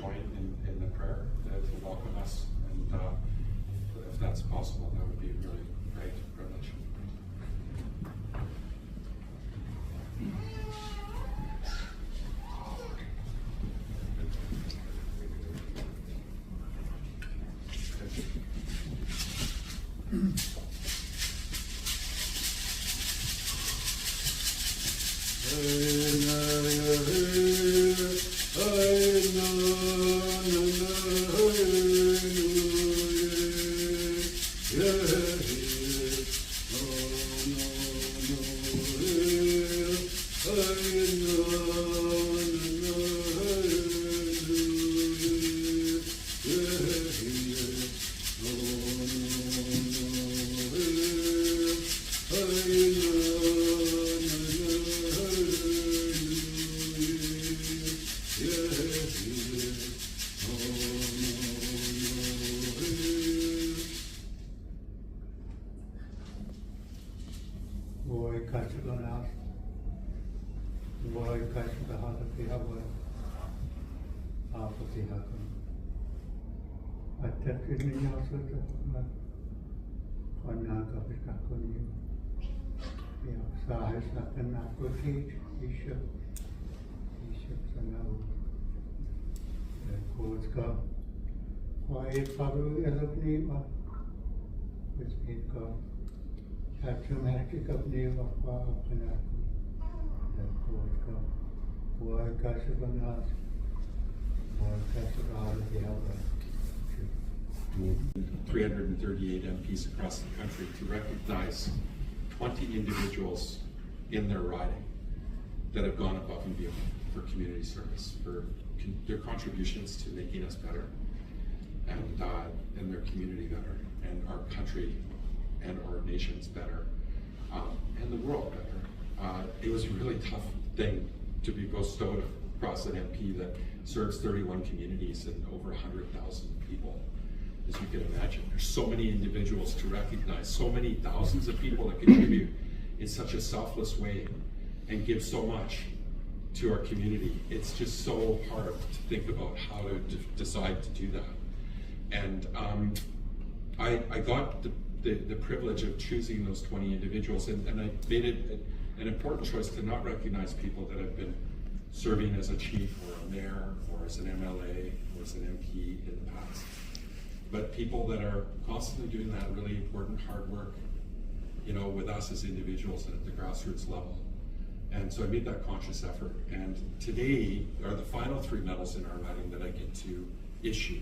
join in the prayer to welcome us, and if that's possible, that would be a really great privilege. .338 MPs across the country to recognize 20 individuals in their riding that have gone above and beyond for community service, for their contributions to making us better, and their community better, and our country and our nations better, and the world better. It was a really tough thing to be bestowed across an MP that serves 31 communities and over 100,000 people. As you can imagine, there's so many individuals to recognize, so many thousands of people that contribute in such a selfless way and give so much to our community. It's just so hard to think about how to decide to do that. And I got the privilege of choosing those 20 individuals, and I made it an important choice to not recognize people that have been serving as a chief or a mayor or as an MLA or as an MP in the past, but people that are constantly doing that really important hard work, you know, with us as individuals and at the grassroots level. And so I made that conscious effort. And today are the final 3 medals in our riding that I get to issue.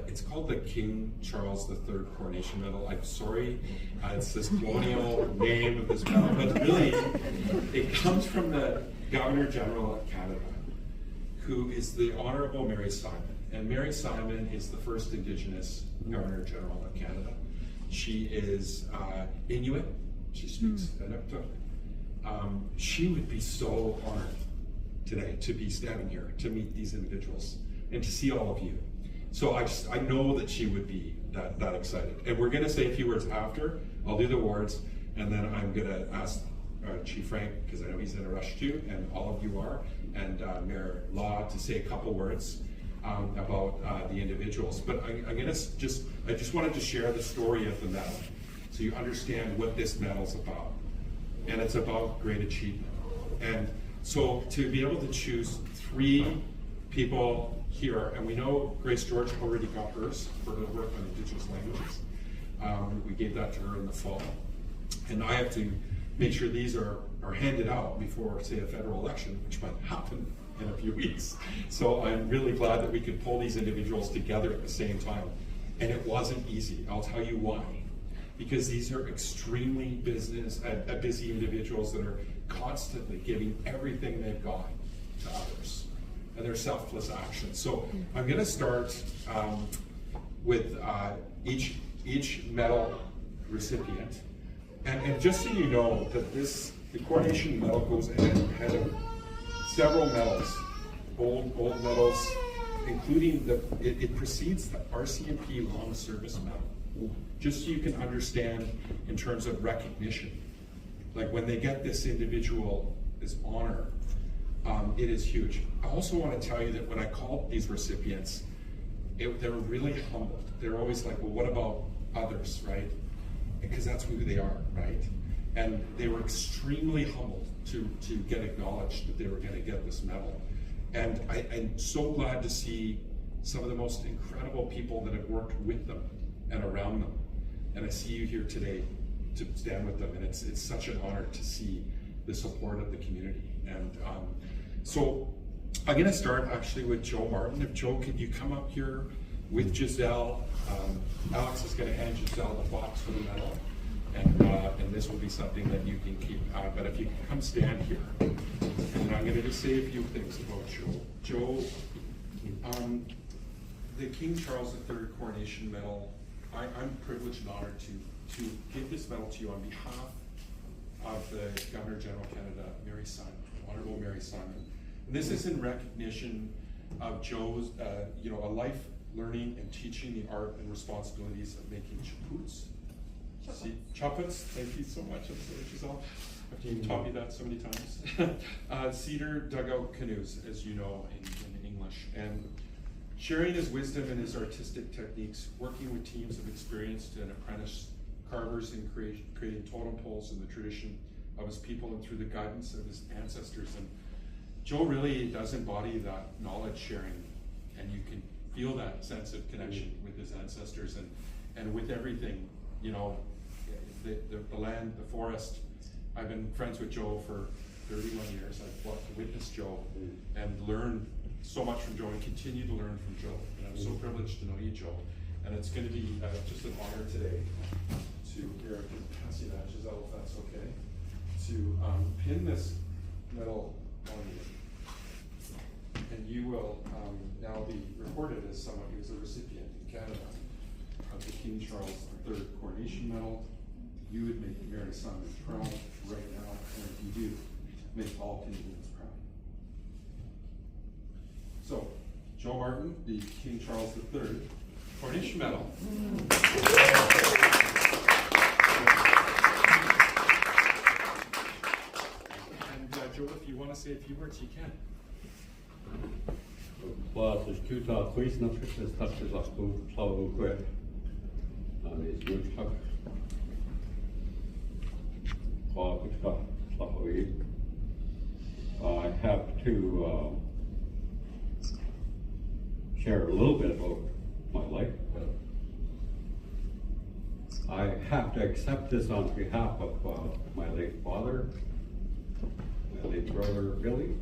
It's called the King Charles III Coronation Medal. I'm sorry, it's this colonial name of this medal, but really it comes from the Governor General of Canada, who is the Honorable Mary Simon. And Mary Simon is the first Indigenous Governor General of Canada. She is Inuit. She speaks Inuktitut. She would be so honored today to be standing here, to meet these individuals, and to see all of you. So I know that she would be that excited. And we're going to say a few words after. I'll do the awards, and then I'm going to ask Chief Frank, because I know he's in a rush too, and all of you are, and Mayor Law to say a couple words about the individuals. But I just wanted to share the story of the medal, so you understand what this medal's about. And it's about great achievement. And so to be able to choose 3 people here, and we know Grace George already got hers for her work on Indigenous languages. We gave that to her in the fall. And I have to make sure these are handed out before, say, a federal election, which might happen in a few weeks. So I'm really glad that we could pull these individuals together at the same time. And it wasn't easy. I'll tell you why. Because these are extremely busy individuals that are constantly giving everything they've got to others, and their selfless actions. So I'm going to start with each medal recipient, and just so you know that the coronation medal goes ahead of several medals, gold medals, including it precedes the RCMP Long Service Medal. Just so you can understand in terms of recognition, like when they get this individual, this honor, It is huge. I also want to tell you that when I called these recipients, they were really humbled. They're always like, well, what about others, right? Because that's who they are, right? And they were extremely humbled to get acknowledged that they were going to get this medal. And I'm so glad to see some of the most incredible people that have worked with them and around them. And I see you here today to stand with them, and it's such an honor to see the support of the community. And so I'm going to start actually with Joe Martin. If Joe, can you come up here with Giselle? Alex is going to hand Giselle the box for the medal, and this will be something that you can keep. But if you can come stand here, and I'm going to just say a few things about Joe. Joe, the King Charles III Coronation Medal, I'm privileged and honored to give this medal to you on behalf of the Governor General of Canada, Mary Simon, Honorable Mary Simon. And this is in recognition of Joe's, a life learning and teaching the art and responsibilities of making chaputs. Chaputs, thank you so much. I'm sorry, Giselle. You've taught me that so many times. Cedar dugout canoes, as you know, in English. And sharing his wisdom and his artistic techniques, working with teams of experienced and apprentice carvers in creating totem poles in the tradition of his people and through the guidance of his ancestors. And Joe really does embody that knowledge sharing, and you can feel that sense of connection with his ancestors and with everything, the land, the forest. I've been friends with Joe for 31 years. I've witnessed Joe and learned so much from Joe and continue to learn from Joe. And I'm so privileged to know you, Joe. And it's going to be just an honor today to, here, I can pass you that, Giselle, if that's okay, to pin this medal on you. And you will now be recorded as someone who is a recipient in Canada of the King Charles III Coronation Medal. You would make Mary Simon proud right now, and if you do, make all Canadians proud. So, Joe Martin, the King Charles III Coronation Medal. And Joe, if you want to say a few words, you can. Well, there's two please not as touch as I spoke, so quick. And it's good stuff. Good stuff we eat. I have to share a little bit about my life. I have to accept this on behalf of my late father, my late brother Billy,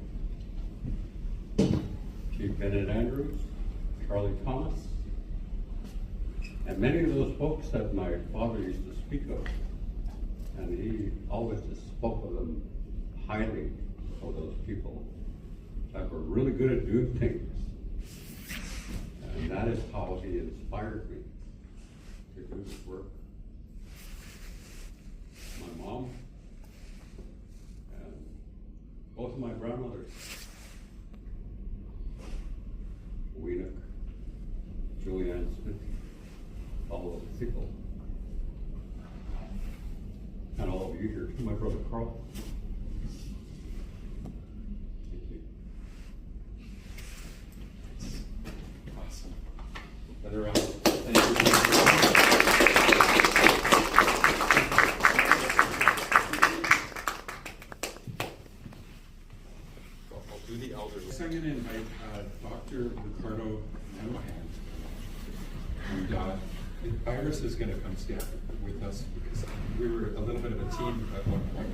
Chief Bennett Andrews, Charlie Thomas, and many of those folks that my father used to speak of. And he always just spoke of them highly, of those people that were really good at doing things. And that is how he inspired me to do this work. My mom and both of my grandmothers, Weenak, Julianne Smith, all those people. And all of you here, to my brother Carl. Thank you. Awesome. Another round. Thank you. I'll do the elderly. So I'm going to invite Dr. Ricardo Nemahan. And Iris is going to come stand with us because we were a little bit of a team at one point.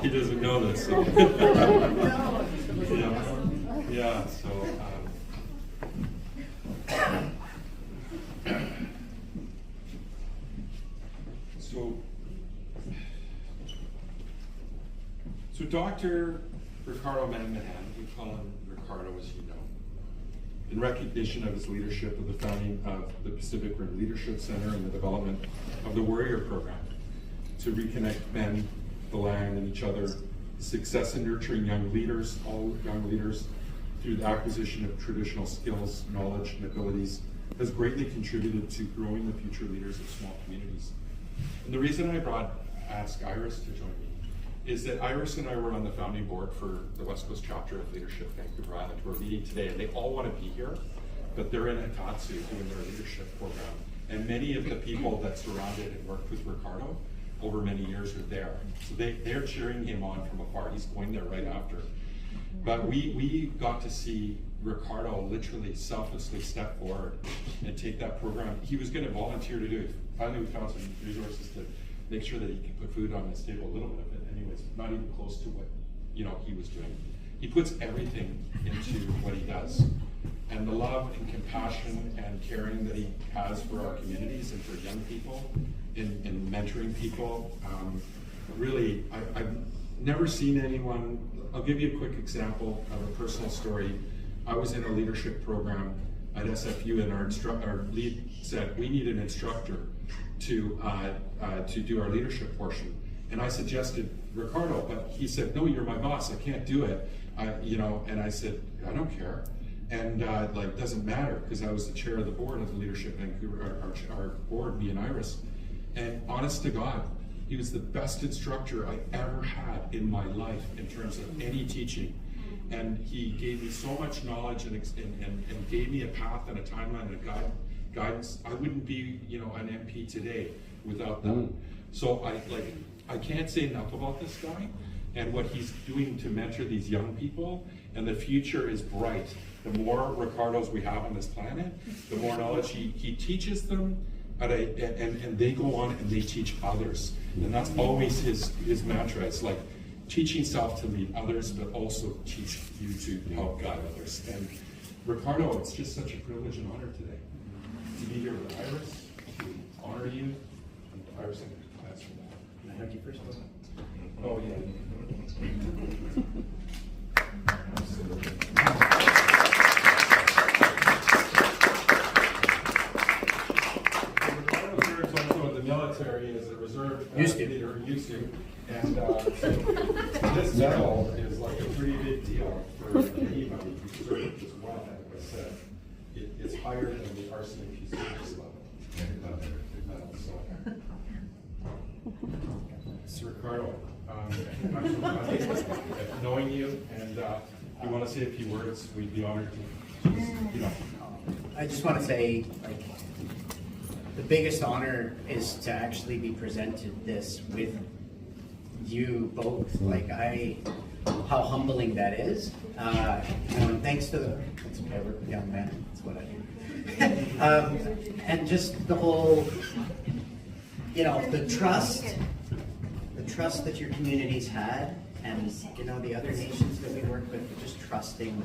He doesn't know this, so. Yeah, so Dr. Ricardo Nemahan, we call him Ricardo, as you know, in recognition of his leadership of the founding of the Pacific Rim Leadership Center and the development of the Warrior Program to reconnect men, the land, and each other, success in nurturing young leaders, all young leaders, through the acquisition of traditional skills, knowledge, and abilities, has greatly contributed to growing the future leaders of small communities. And the reason I asked Iris to join me is that Iris and I were on the founding board for the West Coast chapter of Leadership Vancouver Island. We're meeting today, and they all want to be here, but they're in Atatsu doing their leadership program. And many of the people that surrounded and worked with Ricardo over many years are there. So they're cheering him on from afar. He's going there right after. But we got to see Ricardo literally selflessly step forward and take that program. He was going to volunteer to do it. Finally, we found some resources to make sure that he could put food on his table, a little bit of it anyways, not even close to what he was doing. He puts everything into what he does. And the love and compassion and caring that he has for our communities and for young people in mentoring people, really, I've never seen anyone. I'll give you a quick example of a personal story. I was in a leadership program at SFU, and our lead said, we need an instructor to do our leadership portion. And I suggested Ricardo, but he said, no, you're my boss, I can't do it. And I said, I don't care. And doesn't matter, because I was the chair of the board of the Leadership Vancouver, our board, me and Iris. And honest to God, he was the best instructor I ever had in my life in terms of any teaching. And he gave me so much knowledge and gave me a path and a timeline and a guidance. I wouldn't be, an MP today without that. So I can't say enough about this guy and what he's doing to mentor these young people. And the future is bright. The more Ricardos we have on this planet, the more knowledge he teaches them, and they go on and they teach others. And that's always his mantra. It's like teaching self to lead others, but also teach you to help guide others. And Ricardo, it's just such a privilege and honor today to be here with Iris, to honor you. And Iris, I'm going to class for that. Can I have you first? Oh, yeah. Ricardo serves also in the military as a reserve leader, used to. And so this medal is like a pretty big deal for anybody who served as well. Like I said, it's higher than the arsenic piece service level. Medal, so. So Ricardo, I'm so glad of knowing you, and if you want to say a few words, we'd be honored to. I just want to say, the biggest honor is to actually be presented this with you both. How humbling that is. And thanks to that's okay, we're young man. That's what I do. And just the whole, the trust that your communities had, and the other nations that we work with, just trusting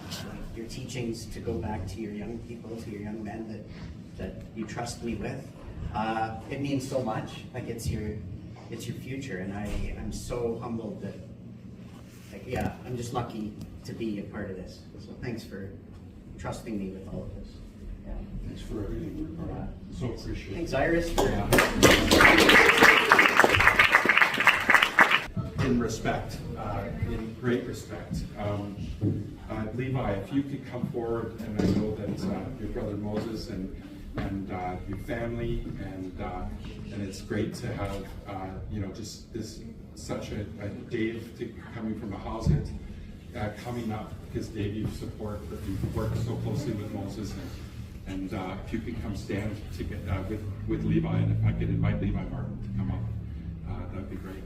your teachings to go back to your young people, to your young men that you trust me with. It means so much. It's your future, and I'm so humbled that I'm just lucky to be a part of this. So thanks for trusting me with all of this. Yeah. Thanks for everything, Ricardo. So appreciate it. Thanks, Iris. In respect, in great respect. Levi, if you could come forward, and I know that your brother Moses and your family, and it's great to have just this such a Dave coming from a housing coming up, because Dave, you've worked so closely with Moses, and if you could come stand to get with Levi, and if I could invite Levi Martin to come up, that'd be great.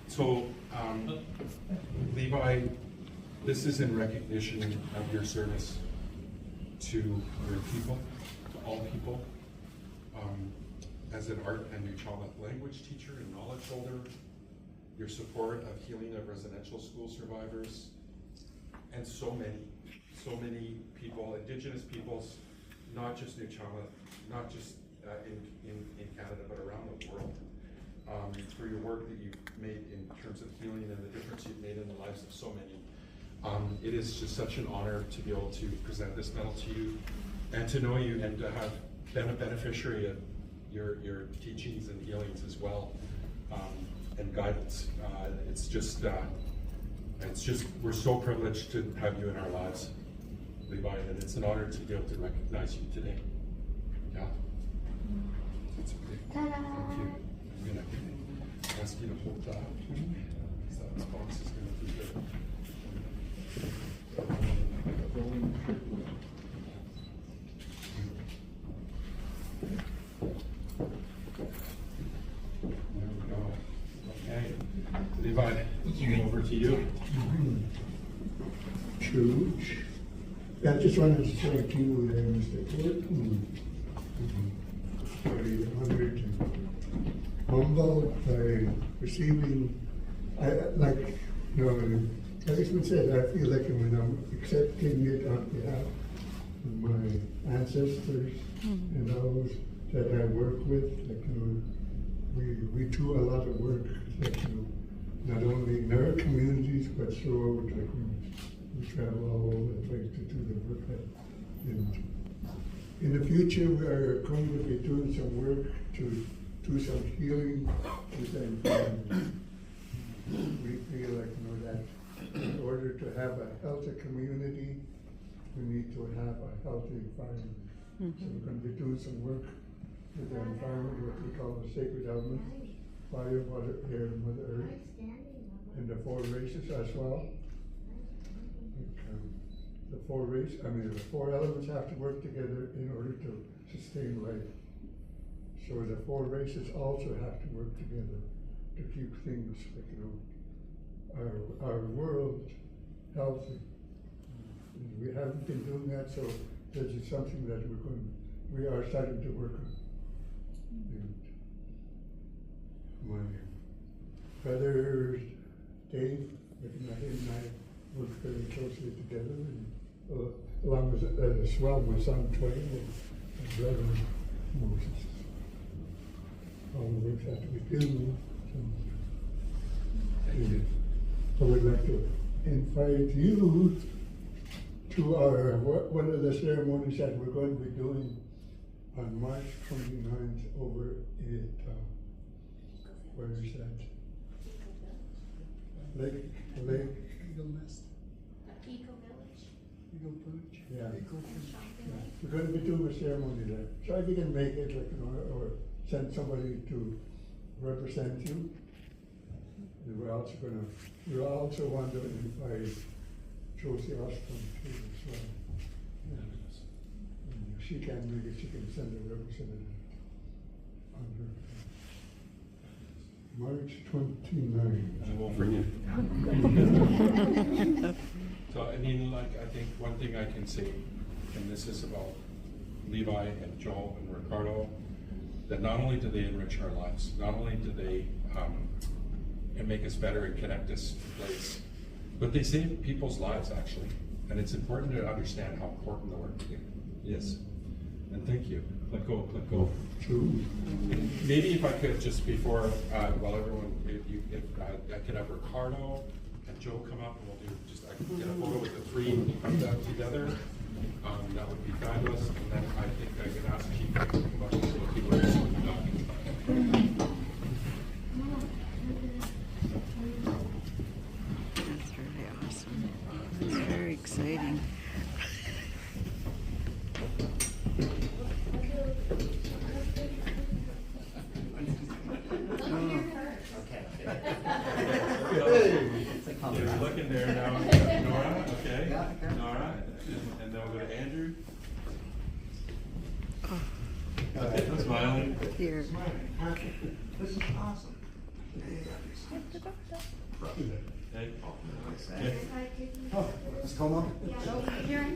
So, Levi, this is in recognition of your service to your people, to all people, as an art and new child language teacher and knowledge holder, your support of healing of residential school survivors, and so many people, Indigenous peoples, not just Nuu-chah-nulth, not just in Canada, but around the world. for your work that you've made in terms of healing and the difference you've made in the lives of so many. It is just such an honor to be able to present this medal to you and to know you and to have been a beneficiary of your teachings and healings as well, and guidance. It's just, we're so privileged to have you in our lives, Levi, and it's an honor to be able to recognize you today. Yeah. That's okay. Thank you. I'm gonna ask you to hold that. So this box is gonna be good. There we go. Okay. Levi, over to you. Huge. I just wanted to say to you, Mr. Clinton, very honored and humbled by receiving, like Congressman said, I feel like when I'm accepting it on behalf of my ancestors and those that I work with, we do a lot of work, not only in our communities, but throughout, we travel all over the place to do the work. And in the future, we are going to be doing some work to do some healing with the environment. We feel like that in order to have a healthy community, we need to have a healthy environment. So we're going to be doing some work with the environment, what we call the sacred elements, fire, water, air, and Mother Earth, and the 4 races as well. The 4 elements have to work together in order to sustain life. So the 4 races also have to work together to keep things, our world healthy. And we haven't been doing that, so this is something that we are starting to work on. And my brother Dave, him and I work very closely together, and along with as well my son Twain and my brother Moses. All the work that we do. Thank you. I would like to invite you to our one of the ceremonies that we're going to be doing on March 29th over at where is that? Lake Eagle Nest. Eco Village. Eagle Village. Yeah. Eagle Village. Yeah. We're going to be doing a ceremony there. So if you can make it, or send somebody to represent you. And we're also want to invite Josie Austin too as well. Yeah. And if she can't make it, she can send a representative on her. March 29th. And we'll bring it. So, I think one thing I can say, and this is about Levi and Joe and Ricardo, that not only do they enrich our lives, not only do they and make us better and connect us to place, but they save people's lives actually. And it's important to understand how important the work is. And thank you. Let go, let go. True. Maybe if I could just before, while everyone, if I could have Ricardo and Joe come up and we'll do I can get a photo with the 3 of them together. That would be fabulous. And then I think I can ask Chief to come up so people are just looking up. That's very awesome. It's very exciting. You're looking there now. Nora, okay. Yeah, okay. Nora, and then we'll go to Andrew. Oh, Smiling. here. This is awesome. Okay. Oh, let's come on. Here,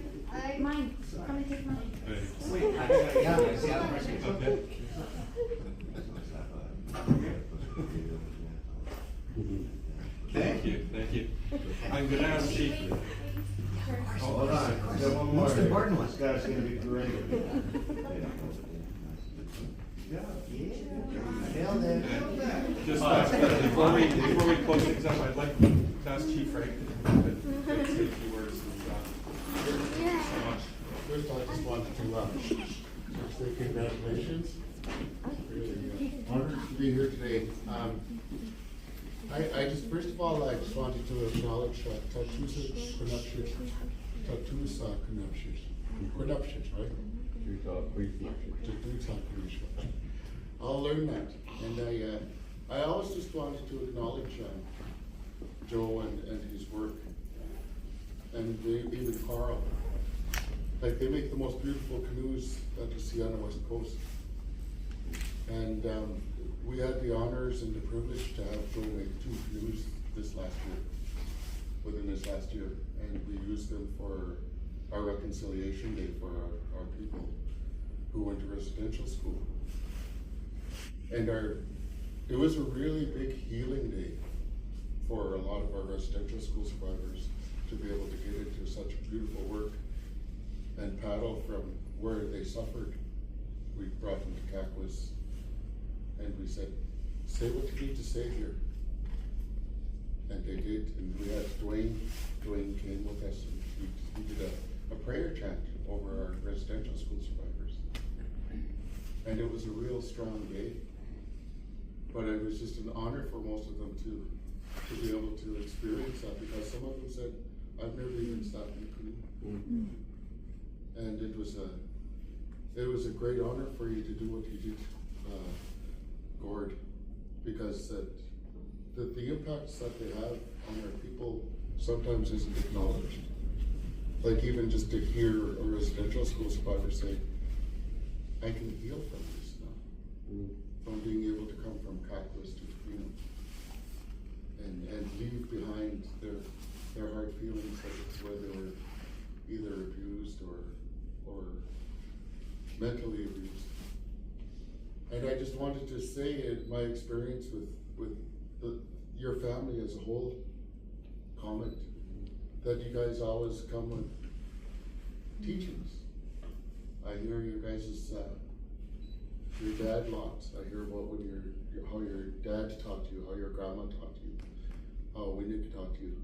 mine. Probably take mine. Good. Yeah, Okay. Thank you, thank you. I'm gonna ask Chief. Hold on, I got one more. Most important one. This guy's gonna be great. Yeah, nailed it. Just before we close things up, I'd like to ask Chief Frank to say a few words. Thank you so much. First, I just wanted to say congratulations. Really honored to be here today. I just, first of all, I just wanted to acknowledge Tatusa Konupshis, right? I'll learn that. And I also just wanted to acknowledge Joe and his work, and even Carl. Like, they make the most beautiful canoes that you see on the West Coast. And we had the honors and the privilege to have Joe make 2 canoes within this last year. And we used them for our reconciliation day for our people who went to residential school. And it was a really big healing day for a lot of our residential school survivors to be able to get into such beautiful work and paddle from where they suffered. We brought them to Kakwas and we said, say what you need to say here. And they did, and we had Dwayne came with us, and he did a prayer chant over our residential school survivors. And it was a real strong day. But it was just an honor for most of them to be able to experience that, because some of them said, I've never even sat in a canoe. And it was a great honor for you to do what you did, Gord, because the impacts that they have on our people sometimes isn't acknowledged. Like, even just to hear a residential school survivor say, I can heal from this now. From being able to come from Kakwas to Tofino and leave behind their hard feelings where they were either abused or mentally abused. And I just wanted to say my experience with your family as a whole comment, that you guys always come with teachings. I hear you guys' your dad lots. I hear about how your dad taught you, how your grandma taught you, how Winnick taught you.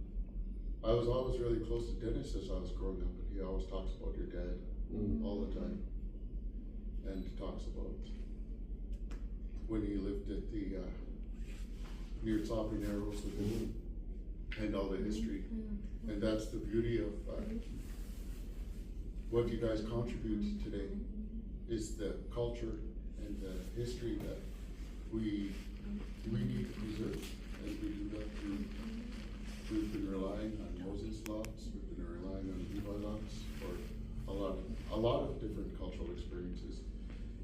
I was always really close to Dennis as I was growing up, and he always talks about your dad all the time, and talks about when he lived at the near Sovereign Narrows with him, and all the history. And that's the beauty of what you guys contribute today, is the culture and the history that we need to preserve, and we do that through. We've been relying on Moses lots, we've been relying on Levi lots for a lot of different cultural experiences.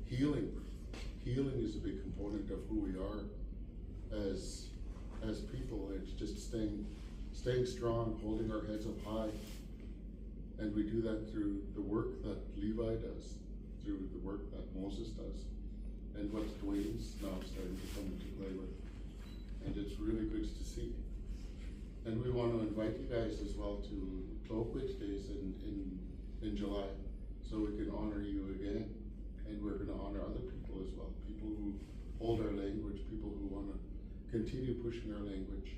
Healing is a big component of who we are as people. It's just staying strong, holding our heads up high, and we do that through the work that Levi does, through the work that Moses does, and what Dwayne's now starting to come into play with. And it's really good to see. And we want to invite you guys as well to Oakwood Days in July, so we can honor you again. And we're going to honor other people as well, people who hold our language, people who want to continue pushing our language.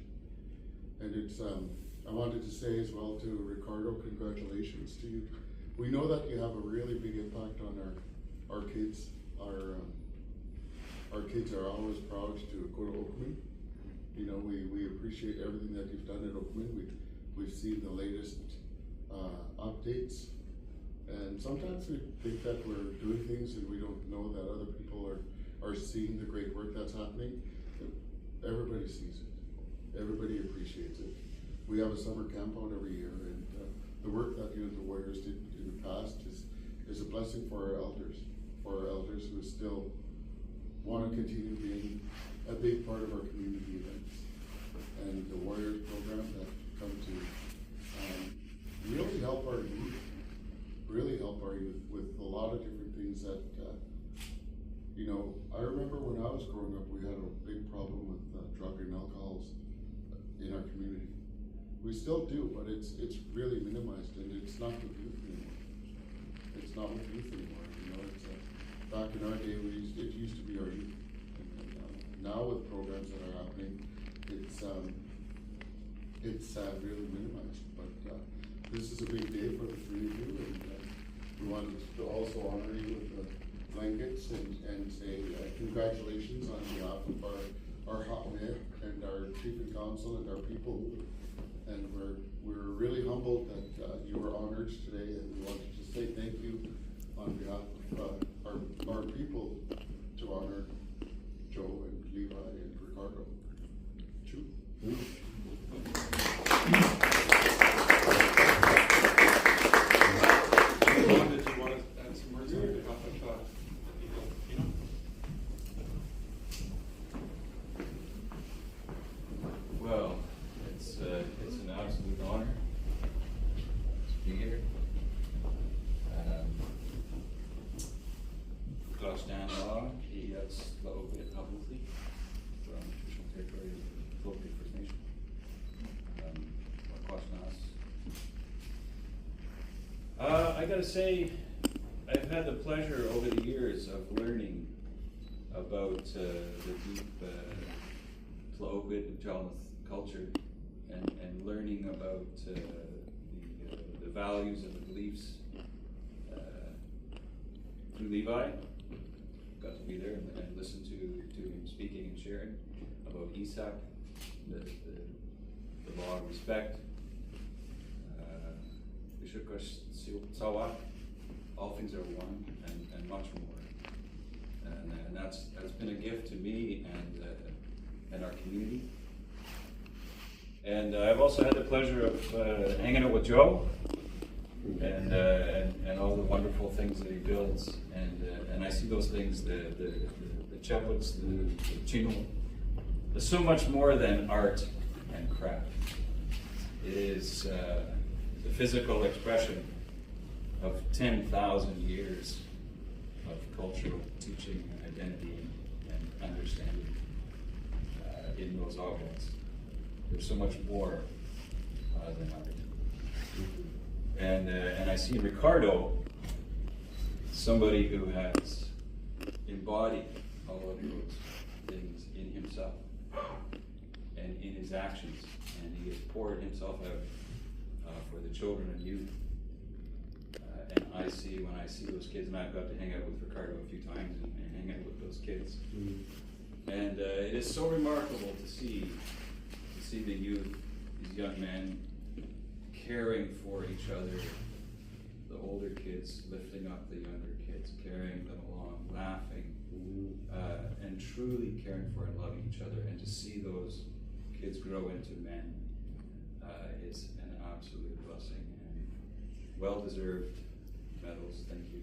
And it's, I wanted to say as well to Ricardo, congratulations to you. We know that you have a really big impact on our kids. Our kids are always proud to go to Oakman. You know, we appreciate everything that you've done at Oakman. We've seen the latest updates, and sometimes we think that we're doing things and we don't know that other people are seeing the great work that's happening. Everybody sees it. Everybody appreciates it. We have a summer camp out every year, and the work that you and the Warriors did in the past is a blessing for our elders who still want to continue being a big part of our community events. And the Warriors program that come to really help our youth with a lot of different things that, you know, I remember when I was growing up, we had a big problem with drug and alcohols in our community. We still do, but it's really minimized, and it's not with youth anymore. It's not with youth anymore, you know. It's back in our day, it used to be our youth. And now with programs that are happening, it's really minimized. But this is a big day for the three of you, and we wanted to also honor you with the blankets and say congratulations on behalf of our hot mayor and our chief and council and our people. And we're really humbled that you were honored today, and we wanted to say thank you on behalf of our people to honor Joe and Levi and Ricardo. Two. Ron, did you want to add some words on behalf of the people? You know? Well, it's an absolute honor to be here. Klaus Dan Law, he has Laocoit publicly from traditional territory of Laocoit First Nation. I gotta say, I've had the pleasure over the years of learning about the deep Tlaoquid Jalnath culture and learning about the values and the beliefs through Levi. Got to be there and listen to him speaking and sharing about Isak, the law of respect. Sawak, all things are one, and much more. And that's been a gift to me and our community. And I've also had the pleasure of hanging out with Joe and all the wonderful things that he builds. And I see those things, the chaputs, the chino. There's so much more than art and craft. It is the physical expression of 10,000 years of cultural teaching and identity and understanding in those objects. There's so much more than art. And I see Ricardo, somebody who has embodied all of those things in himself and in his actions, and he has poured himself out for the children and youth. And I see, when I see those kids, and I've got to hang out with Ricardo a few times and hang out with those kids. And it is so remarkable to see the youth, these young men, caring for each other, the older kids lifting up the younger kids, carrying them along, laughing, and truly caring for and loving each other. And to see those kids grow into men is an absolute blessing, and well-deserved medals. Thank you,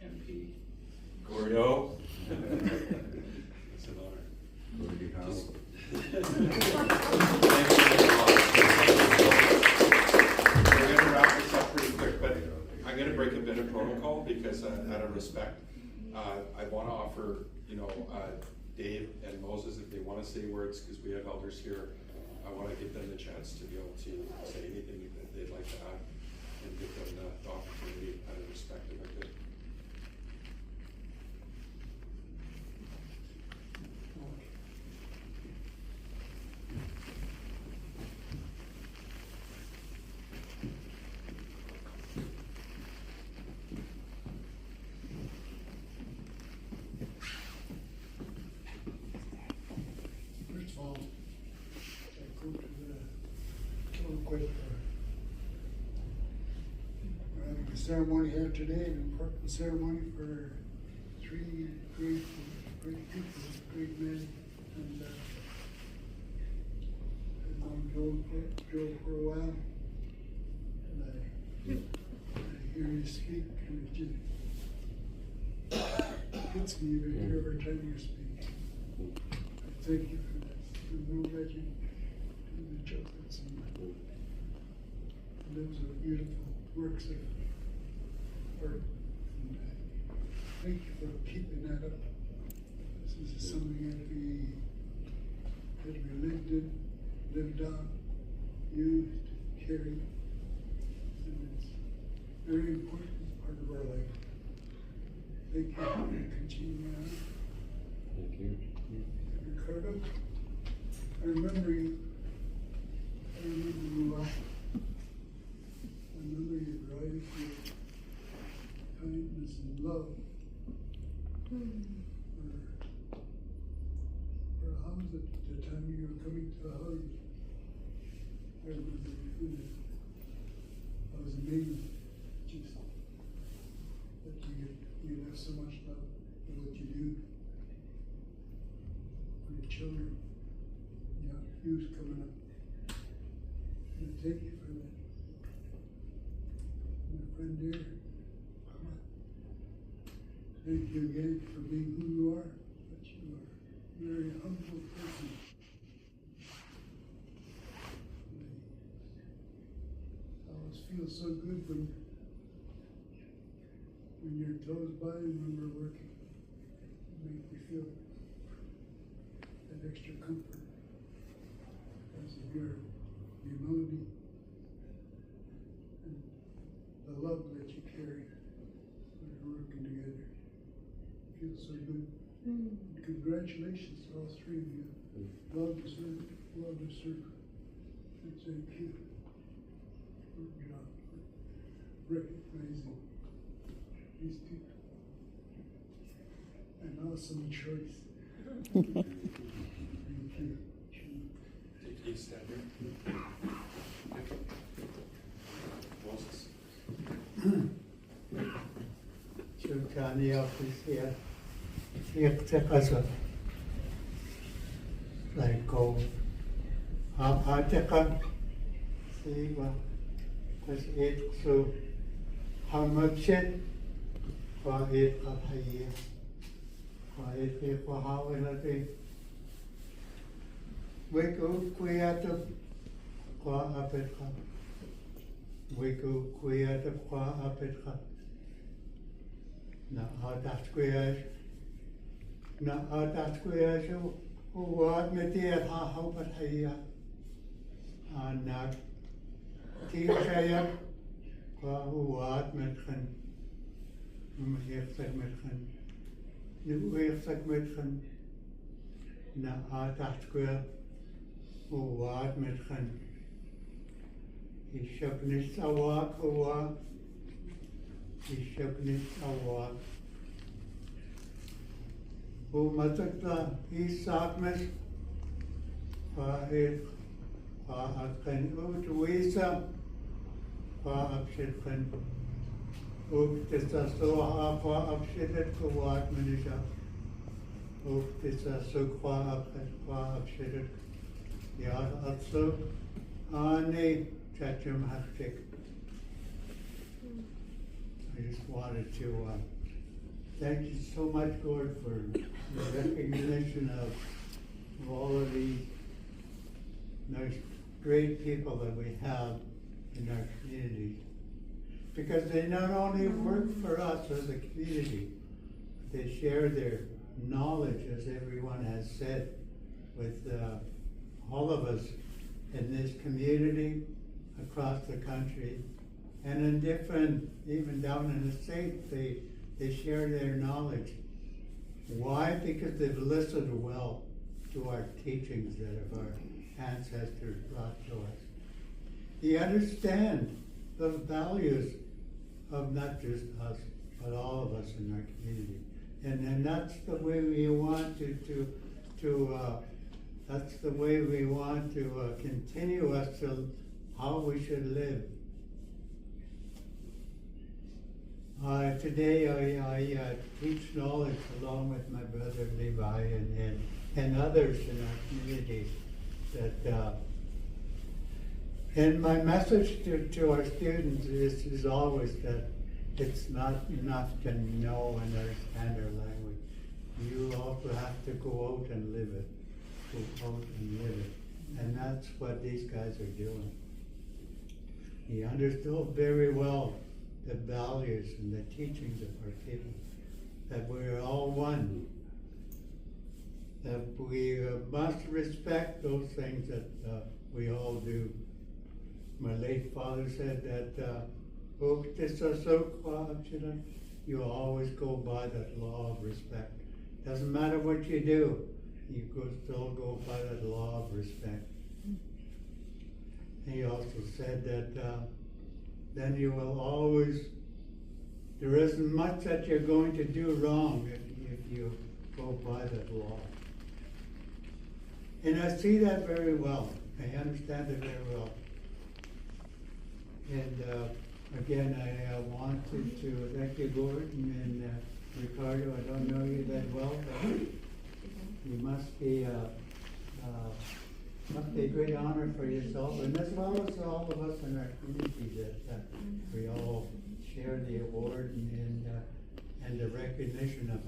MP Gordo. It's an honor. We're going to wrap this up pretty quick, but I'm going to break a bit of protocol because out of respect, I want to offer, Dave and Moses, if they want to say words, because we have elders here, I want to give them the chance to be able to say anything that they'd like to add and give them the opportunity out of respect if I could. First of all, I go to the Tlaoquid. We're having a ceremony here today, an important ceremony for three great people, great men, and I've known Joe for a while, and I hear you speak, and it just hits me every time you speak. I thank you for that. The no legend and the chocolates and those are beautiful works of art. And thank you for keeping that up. This is something that we lived in, lived on, used, carried, and it's a very important part of our life. Thank you for continuing on. Thank you. Ricardo. I remember you. I remember you well. I remember your drive, your kindness and love. For hugs at the time you were coming to hug. I remember you. I was amazed just that you have so much love for what you do for the children. Yeah, youth coming up. And I thank you for that. My friend dear, thank you again for being who you are, but you are a very humble person. I always feel so good when you're close by and when we're working. You make me feel that extra comfort because of your humility and the love that you carry when we're working together. It feels so good. And congratulations to all three of you. Well deserved, well deserved. And thank you for recognizing these people. An awesome choice. Thank you. Take a step here. Moses. Johnny officer, يقتقص like Apateka, Siva, was it so how much it for it of a year, for it for how in a day. We go quiet of qua Apateka. We go quiet of qua Apateka. Na adat squares. Na adat squares who what me dear how but here. And na teacher who what met can here segment can new way segment can na adat square who what met can he shook nicht a walk who walk. He shook nicht a walk. Who matakta he sakmes it can utwisa abschid can this so abschidet gewart manager this so abschidet ja also nee chachum haftik. I just wanted to thank you so much, Lord, for the recognition of all of these nice, great people that we have in our community. Because they not only work for us as a community, they share their knowledge, as everyone has said, with all of us in this community, across the country, and in different, even down in the States, they share their knowledge. Why? Because they've listened well to our teachings that our ancestors brought to us. They understand the values of not just us, but all of us in our community. And that's the way we want that's the way we want to continue as to how we should live. Today I teach knowledge along with my brother Levi and others in our community. And my message to our students is always that it's not enough to know and understand our language. You also have to go out and live it. Go out and live it. And that's what these guys are doing. He understood very well the values and the teachings of our people, that we're all one, that we must respect those things that we all do. My late father said that you always go by that law of respect. Doesn't matter what you do, you still go by that law of respect. He also said that then you will always, there isn't much that you're going to do wrong if you go by that law. And I see that very well. I understand it very well. And again, I wanted to thank you, Gordon and Ricardo. I don't know you that well, but you must be a great honor for yourself, and as well as all of us in our community that we all share the award and the recognition of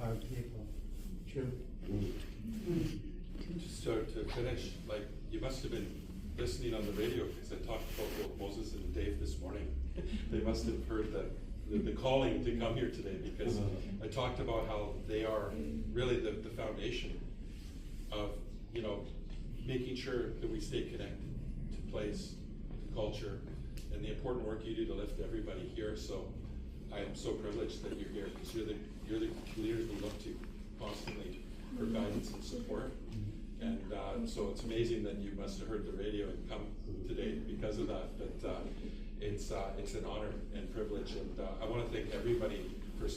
our people. True. Just to finish, like, you must have been listening on the radio, because I talked about both Moses and Dave this morning. They must have heard the calling to come here today, because I talked about how they are really the foundation of, you know, making sure that we stay connected to place, to culture, and the important work you do to lift everybody here. So I am so privileged that you're here, because you're the leaders we look to constantly for guidance and support. And so it's amazing that you must have heard the radio and come today because of that. But it's an honor and privilege, and I want to thank everybody for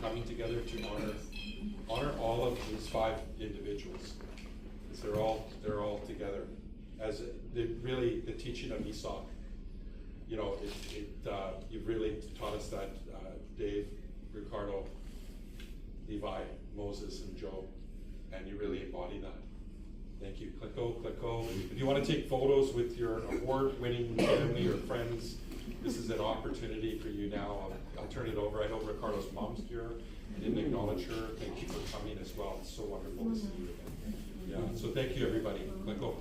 coming together to honor all of these 5 individuals, because they're all together as really the teaching of Esau. You know, you've really taught us that, Dave, Ricardo, Levi, Moses, and Joe, and you really embody that. Thank you. Clicko. If you want to take photos with your award-winning family or friends, this is an opportunity for you now. I'll turn it over. I know Ricardo's mom's here. I didn't acknowledge her. Thank you for coming as well. It's so wonderful to see you again. Yeah. So thank you, everybody. Clicko.